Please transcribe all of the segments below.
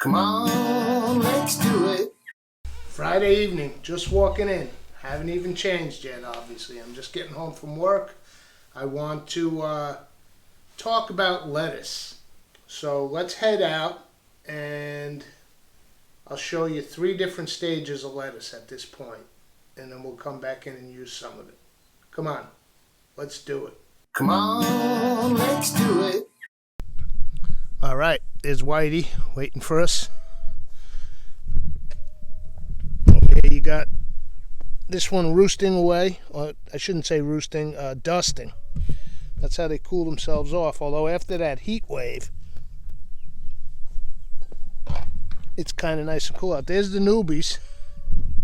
Come on, let's do it. Friday evening, just walking in. Haven't even changed yet, obviously. I'm just getting home from work. I want to talk about lettuce. So let's head out and I'll show you 3 different stages of lettuce at this point. And then we'll come back in and use some of it. Come on, let's do it. Come on, let's do it. All right, there's Whitey waiting for us. Okay, you got this one roosting away, or I shouldn't say roosting, dusting. That's how they cool themselves off. Although after that heat wave, it's kind of nice and cool out. There's the newbies.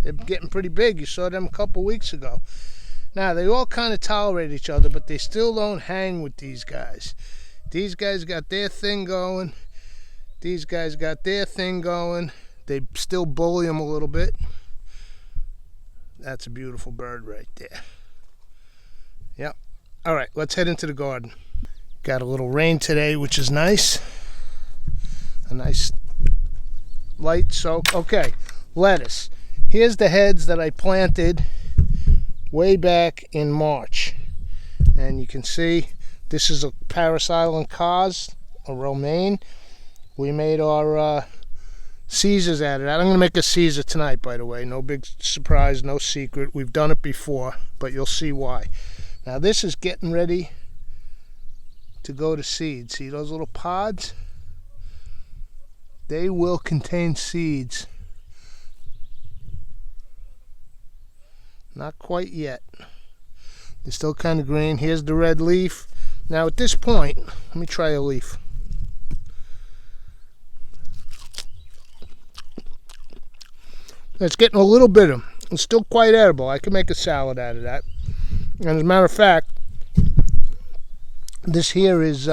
They're getting pretty big. You saw them a couple weeks ago. Now, they all kind of tolerate each other, but they still don't hang with these guys. These guys got their thing going. These guys got their thing going. They still bully them a little bit. That's a beautiful bird right there. Yep. All right, let's head into the garden. Got a little rain today, which is nice. A nice light soak. Okay, lettuce. Here's the heads that I planted way back in March. And you can see this is a Parris Island Cause, a romaine. We made our Caesars out of that. I'm going to make a Caesar tonight, by the way. No big surprise, no secret. We've done it before, but you'll see why. Now this is getting ready to go to seed. See those little pods? They will contain seeds. Not quite yet. They're still kind of green. Here's the red leaf. Now at this point, let me try a leaf. It's getting a little bitter. It's still quite edible. I can make a salad out of that. And as a matter of fact, this here is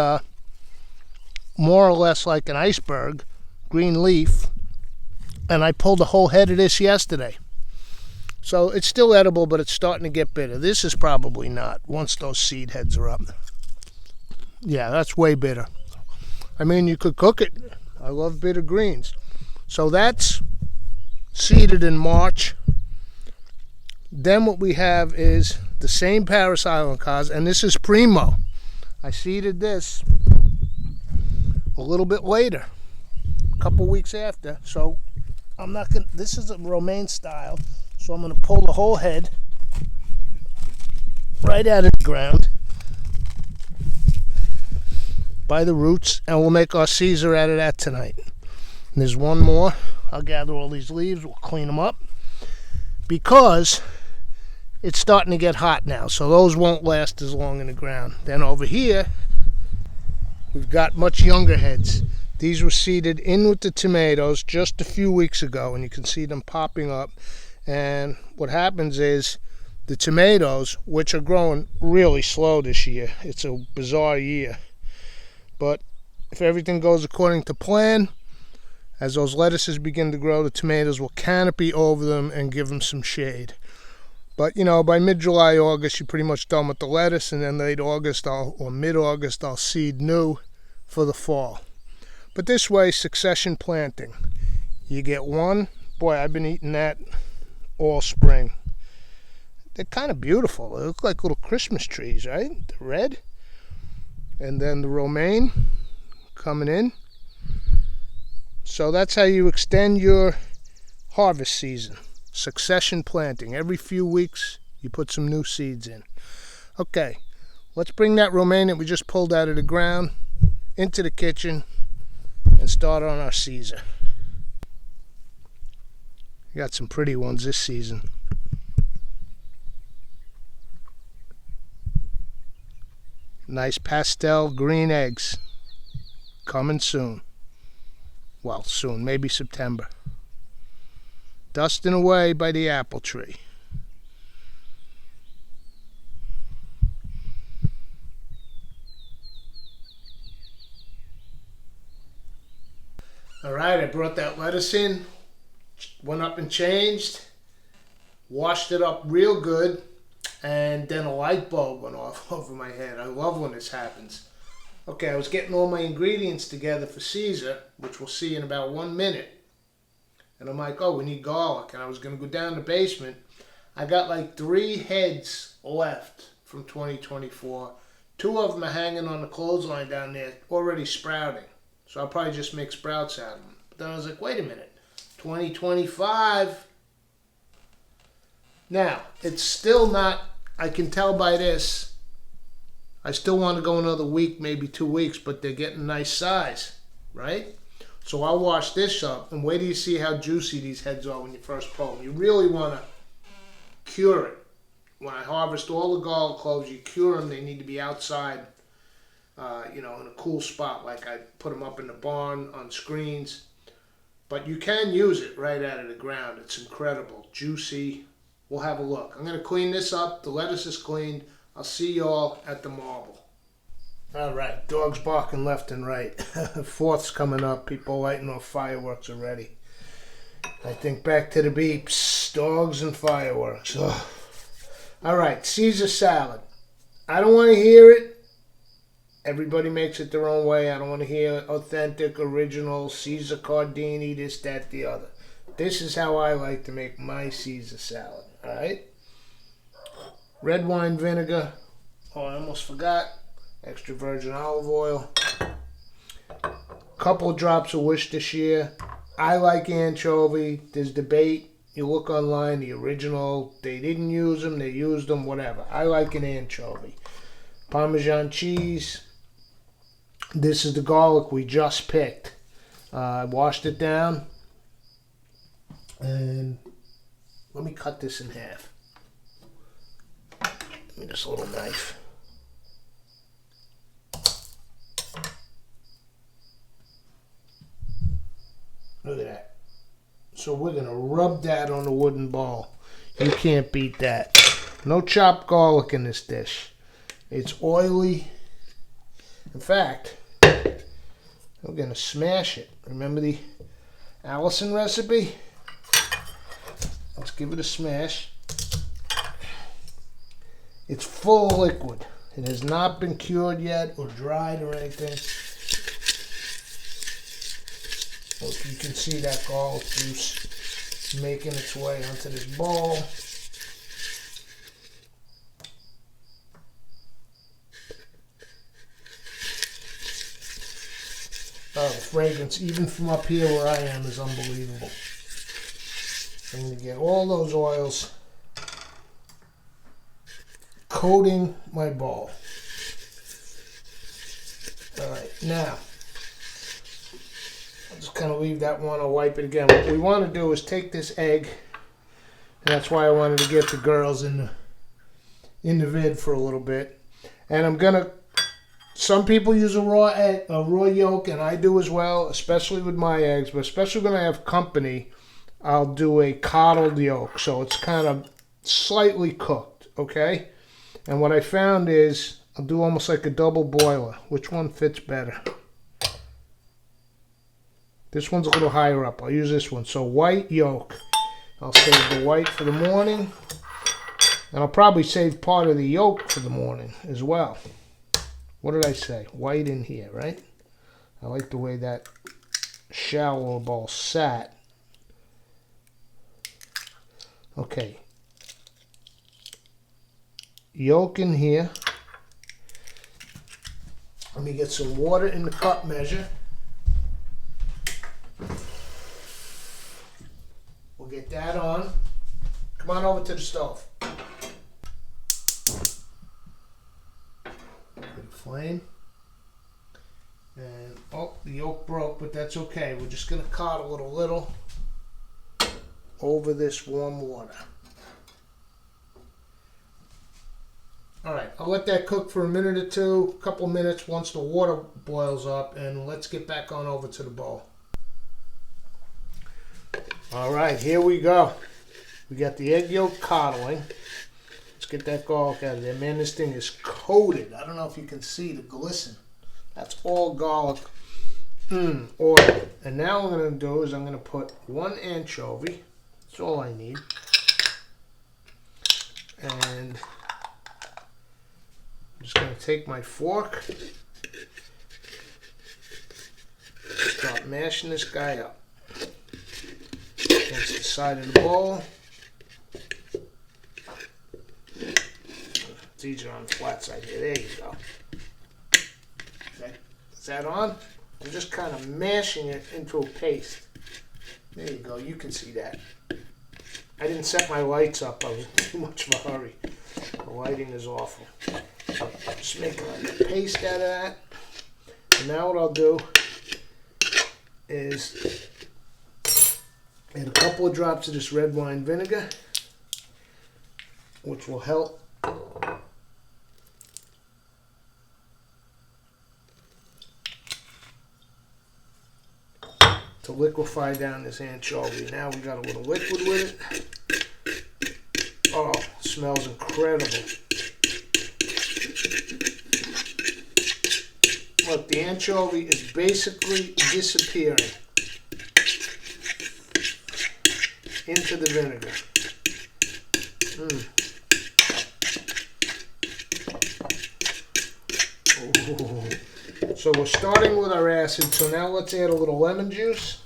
more or less like an iceberg, green leaf. And I pulled a whole head of this yesterday. So it's still edible, but it's starting to get bitter. This is probably not, once those seed heads are up. Yeah, that's way bitter. I mean, you could cook it. I love bitter greens. So that's seeded in March. Then what we have is the same Parris Island Cause, and this is Primo. I seeded this a little bit later, a couple weeks after. So I'm not gonna. This is a romaine style, so I'm gonna pull the whole head right out of the ground by the roots, and we'll make our Caesar out of that tonight. And there's one more. I'll gather all these leaves, we'll clean them up, because it's starting to get hot now, so those won't last as long in the ground. Then over here, we've got much younger heads. These were seeded in with the tomatoes just a few weeks ago, and you can see them popping up. And what happens is the tomatoes, which are growing really slow this year, it's a bizarre year, but if everything goes according to plan, as those lettuces begin to grow, the tomatoes will canopy over them and give them some shade. But, you know, by mid-July, August, you're pretty much done with the lettuce, and then late August or mid-August, I'll seed new for the fall. But this way, succession planting. You get one. Boy, I've been eating that all spring. They're kind of beautiful. They look like little Christmas trees, right? The red. And then the romaine coming in. So that's how you extend your harvest season. Succession planting. Every few weeks, you put some new seeds in. Okay, let's bring that romaine that we just pulled out of the ground into the kitchen and start on our Caesar. We got some pretty ones this season. Nice pastel green eggs. Coming soon. Well, soon, maybe September. Dusting away by the apple tree. All right, I brought that lettuce in, went up and changed, washed it up real good, and then a light bulb went off over my head. I love when this happens. Okay, I was getting all my ingredients together for Caesar, which we'll see in about 1 minute. And I'm like, oh, we need garlic. And I was going to go down the basement. I got like 3 heads left from 2024. 2 of them are hanging on the clothesline down there, already sprouting. So I'll probably just make sprouts out of them. But then I was like, wait a minute. 2025. Now, it's still not, I can tell by this, I still want to go another week, maybe 2 weeks, but they're getting nice size, right? So I'll wash this up, and wait till you see how juicy these heads are when you first pull them. You really want to cure it. When I harvest all the garlic cloves, you cure them. They need to be outside, in a cool spot, like I put them up in the barn on screens. But you can use it right out of the ground. It's incredible, juicy. We'll have a look. I'm going to clean this up. The lettuce is cleaned. I'll see y'all at the marble. All right, dogs barking left and right. 4th's coming up. People lighting off fireworks already. I think back to the beeps. Dogs and fireworks. Ugh. All right, Caesar salad. I don't want to hear it. Everybody makes it their own way. I don't want to hear authentic, original, Caesar Cardini, this, that, the other. This is how I like to make my Caesar salad. All right? Red wine vinegar. Oh, I almost forgot. Extra virgin olive oil. Couple of drops of Worcestershire. I like anchovy. There's debate. You look online, the original, they didn't use them, they used them, whatever. I like an anchovy. Parmesan cheese. This is the garlic we just picked. I washed it down. And let me cut this in half. Give me this little knife. Look at that. So we're going to rub that on the wooden bowl. You can't beat that. No chopped garlic in this dish. It's oily. In fact, we're going to smash it. Remember the Allison recipe? Let's give it a smash. It's full of liquid. It has not been cured yet or dried or anything. Look, you can see that garlic juice making its way onto this bowl. Oh, the fragrance, even from up here where I am, is unbelievable. I'm going to get all those oils coating my bowl. All right, now, I'll just kind of leave that one. I'll wipe it again. What we want to do is take this egg, and that's why I wanted to get the girls in the vid for a little bit. And I'm going to, some people use a raw egg, a raw yolk, and I do as well, especially with my eggs, but especially when I have company, I'll do a coddled yolk, so it's kind of slightly cooked, okay? And what I found is I'll do almost like a double boiler. Which one fits better? This one's a little higher up. I'll use this one. So white yolk. I'll save the white for the morning. And I'll probably save part of the yolk for the morning as well. What did I say? White in here, right? I like the way that shallow bowl sat. Okay. Yolk in here. Let me get some water in the cup measure. We'll get that on. Come on over to the stove. Big flame. And, oh, the yolk broke, but that's okay. We're just going to coddle it a little over this warm water. All right, I'll let that cook for a minute or two, a couple minutes once the water boils up, and let's get back on over to the bowl. All right, here we go. We got the egg yolk coddling. Let's get that garlic out of there. Man, this thing is coated. I don't know if you can see the glisten. That's all garlic oil. And now what I'm going to do is I'm going to put 1 anchovy. That's all I need. And I'm just going to take my fork start mashing this guy up against the side of the bowl. It's easier on the flat side here. There you go. Okay. Is that on? I'm just kind of mashing it into a paste. There you go. You can see that. I didn't set my lights up. I was in too much of a hurry. The lighting is awful. I'm just making like a paste out of that. And now what I'll do is add a couple of drops of this red wine vinegar, which will help to liquefy down this anchovy. Now we got a little liquid with it. Oh, it smells incredible. Look, the anchovy is basically disappearing into the vinegar. Ooh. So we're starting with our acid, so now let's add a little lemon juice.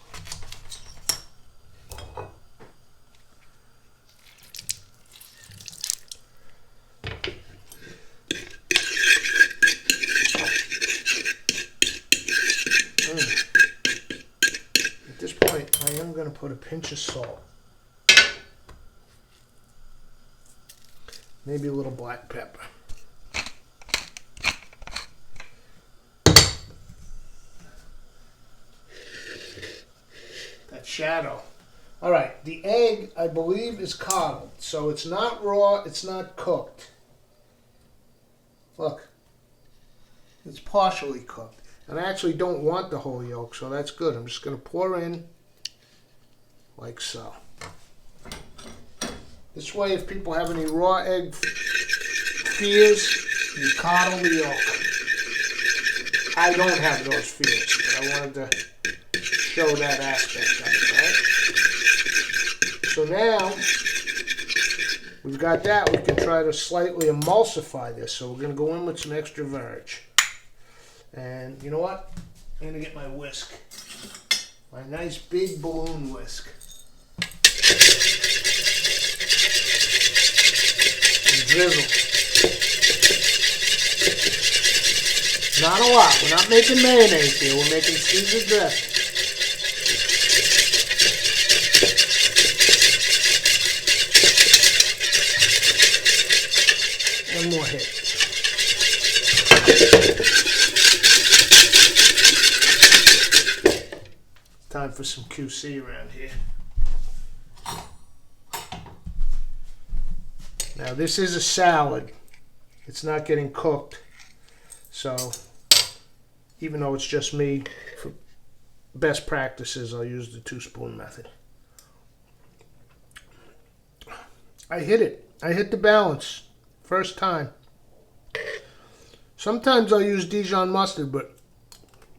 At this point, I am going to put a pinch of salt. Maybe a little black pepper. That shadow. All right, the egg, I believe, is coddled. So it's not raw, it's not cooked. Look, it's partially cooked. And I actually don't want the whole yolk, so that's good. I'm just going to pour in like so. This way, if people have any raw egg fears, you coddle the yolk. I don't have those fears, but I wanted to show that aspect of it, right? So now, we've got that. We can try to slightly emulsify this. So we're going to go in with some extra verge. And you know what? I'm going to get my whisk. My nice big balloon whisk. And drizzle. Not a lot. We're not making mayonnaise here. We're making Caesar dressing. One more hit. Time for some QC around here. Now this is a salad. It's not getting cooked. So even though it's just me, for best practices, I'll use the 2-spoon method. I hit it. I hit the balance. First time. Sometimes I'll use Dijon mustard, but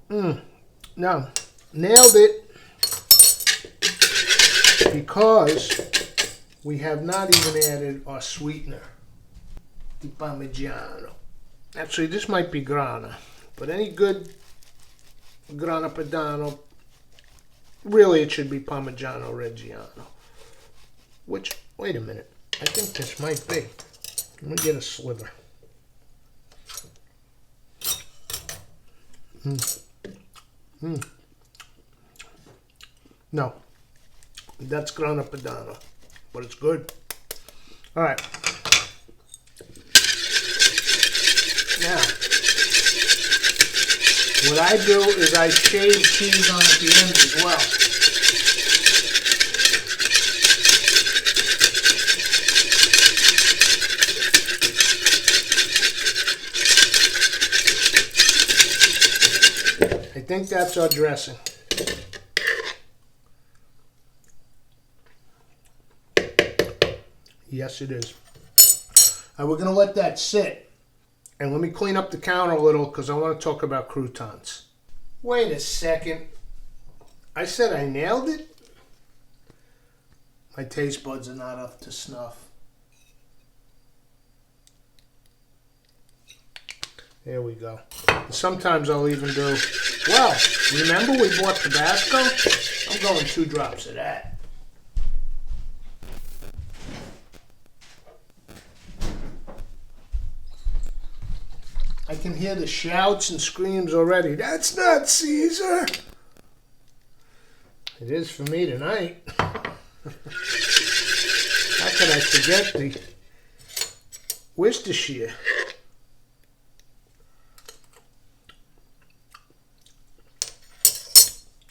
no. Nailed it. Because we have not even added our sweetener, the Parmigiano. Actually, this might be Grana, but any good Grana Padano, really it should be Parmigiano Reggiano. Which, wait a minute, I think this might be. Let me get a sliver. No. That's Grana Padano, but it's good. All right. Now, what I do is I shave cheese on at the end as well. I think that's our dressing. Yes, it is. We're going to let that sit. And let me clean up the counter a little because I want to talk about croutons. Wait a second. I said I nailed it? My taste buds are not up to snuff. There we go. Sometimes I'll even do, well, remember we bought Tabasco? I'm going 2 drops of that. I can hear the shouts and screams already. That's not Caesar. It is for me tonight. How could I forget the Worcestershire?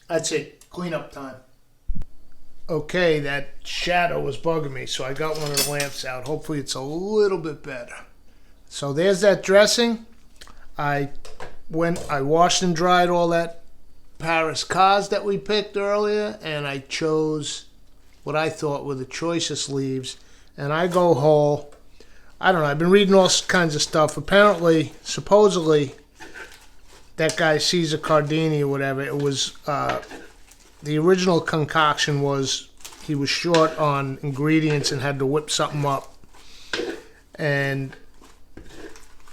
That's it. Cleanup time. Okay, that shadow was bugging me, so I got one of the lamps out. Hopefully it's a little bit better. So there's that dressing. I washed and dried all that Paris Cars that we picked earlier, and I chose what I thought were the choicest leaves, and I go whole. I don't know, I've been reading all kinds of stuff. Apparently, supposedly, that guy Caesar Cardini or whatever, it was, the original concoction was, he was short on ingredients and had to whip something up. And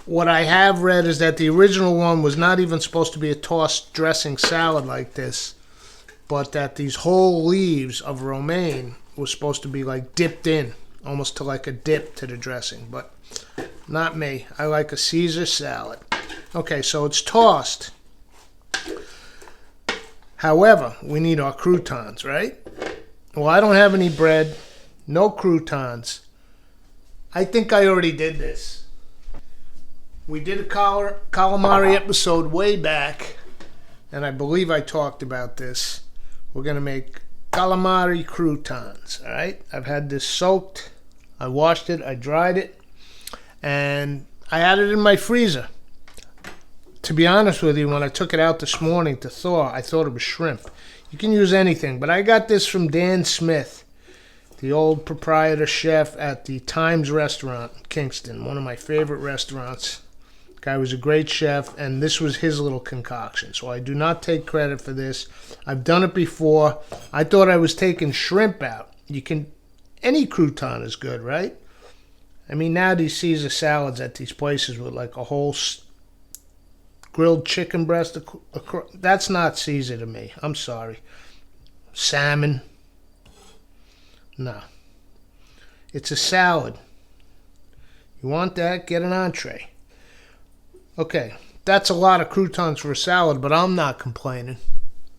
what I have read is that the original one was not even supposed to be a tossed dressing salad like this, but that these whole leaves of romaine was supposed to be like dipped in, almost to like a dip to the dressing, but not me. I like a Caesar salad. Okay, so it's tossed. However, we need our croutons, right? Well, I don't have any bread, no croutons. I think I already did this. We did a calamari episode way back, and I believe I talked about this. We're going to make calamari croutons, all right? I've had this soaked. I washed it. I dried it. And I had it in my freezer. To be honest with you, when I took it out this morning to thaw, I thought it was shrimp. You can use anything, but I got this from Dan Smith, the old proprietor chef at the Times restaurant in Kingston, one of my favorite restaurants. Guy was a great chef, and this was his little concoction, so I do not take credit for this. I've done it before. I thought I was taking shrimp out. Any crouton is good, right? I mean, now these Caesar salads at these places with like a whole grilled chicken breast, that's not Caesar to me. I'm sorry. Salmon, no. It's a salad. You want that? Get an entree. Okay, that's a lot of croutons for a salad, but I'm not complaining.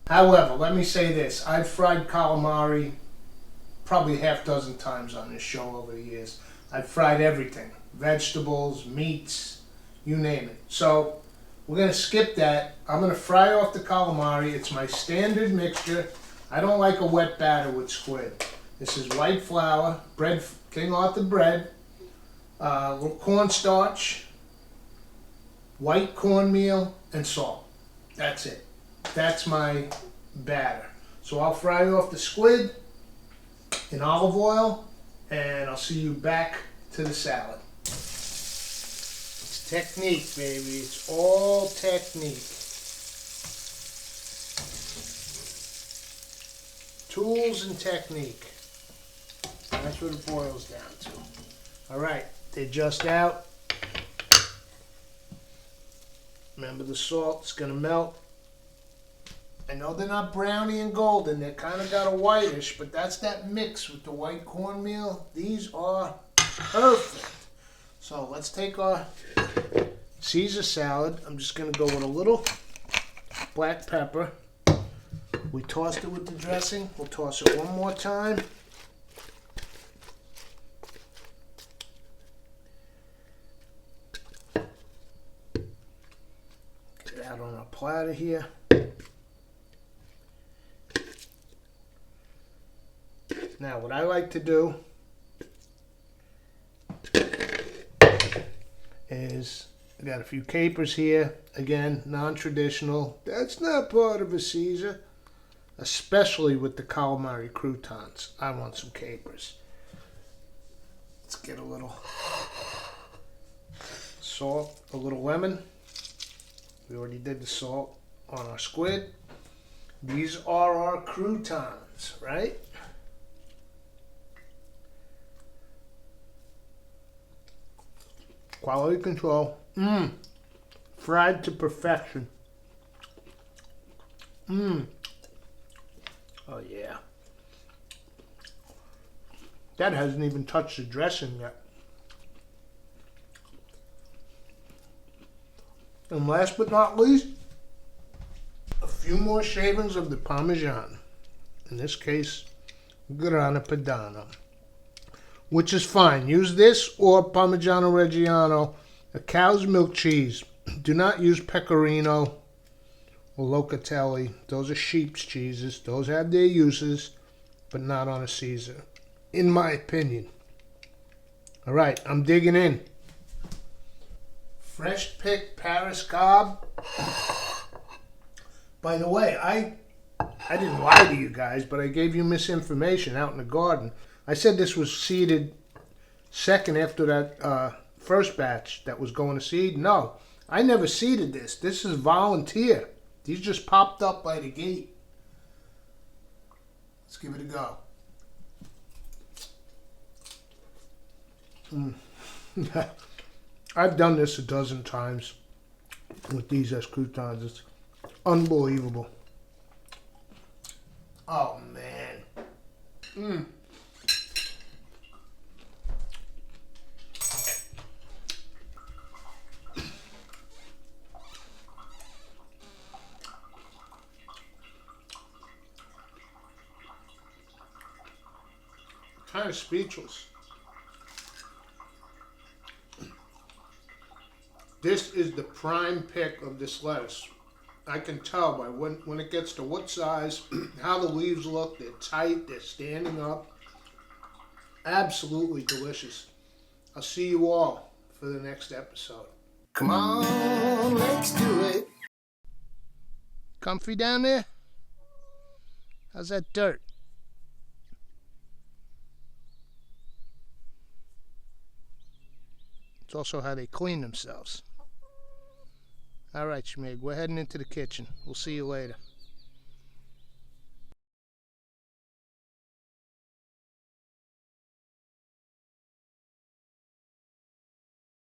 However, let me say this. I've fried calamari probably half dozen times on this show over the years. I've fried everything. Vegetables, meats, you name it. So, we're going to skip that. I'm going to fry off the calamari. It's my standard mixture. I don't like a wet batter with squid. This is white flour, bread, King Arthur bread, cornstarch, white cornmeal, and salt. That's it. That's my batter. So I'll fry off the squid in olive oil, and I'll see you back to the salad. It's technique, baby. It's all technique. Tools and technique. That's what it boils down to. All right, they're just out. Remember, the salt's going to melt. I know they're not browny and golden. They kind of got a whitish, but that's that mix with the white cornmeal. These are perfect. So let's take our Caesar salad. I'm just going to go with a little black pepper. We tossed it with the dressing. We'll toss it one more time. Get it out on our platter here. Now, what I like to do is, I got a few capers here. Again, non-traditional. That's not part of a Caesar. Especially with the calamari croutons. I want some capers. Let's get a little salt, a little lemon. We already did the salt on our squid. These are our croutons, right? Quality control. fried to perfection. Oh yeah. That hasn't even touched the dressing yet. And last but not least, a few more shavings of the Parmesan. In this case, Grana Padano. Which is fine. Use this or Parmigiano Reggiano, a cow's milk cheese. Do not use Pecorino or Locatelli. Those are sheep's cheeses. Those have their uses, but not on a Caesar, in my opinion. All right, I'm digging in. Fresh picked Paris Cobb. By the way, I didn't lie to you guys, but I gave you misinformation out in the garden. I said this was seeded second after that first batch that was going to seed. No, I never seeded this. This is volunteer. These just popped up by the gate. Let's give it a go. I've done this a dozen times with these escroutons. It's unbelievable. Oh, man. Kind of speechless. This is the prime pick of this lettuce. I can tell by when it gets to what size, how the leaves look. They're tight, they're standing up. Absolutely delicious. I'll see you all for the next episode. Come on, let's do it. Comfy down there? How's that dirt? It's also how they clean themselves. All right, Shmig, we're heading into the kitchen. We'll see you later.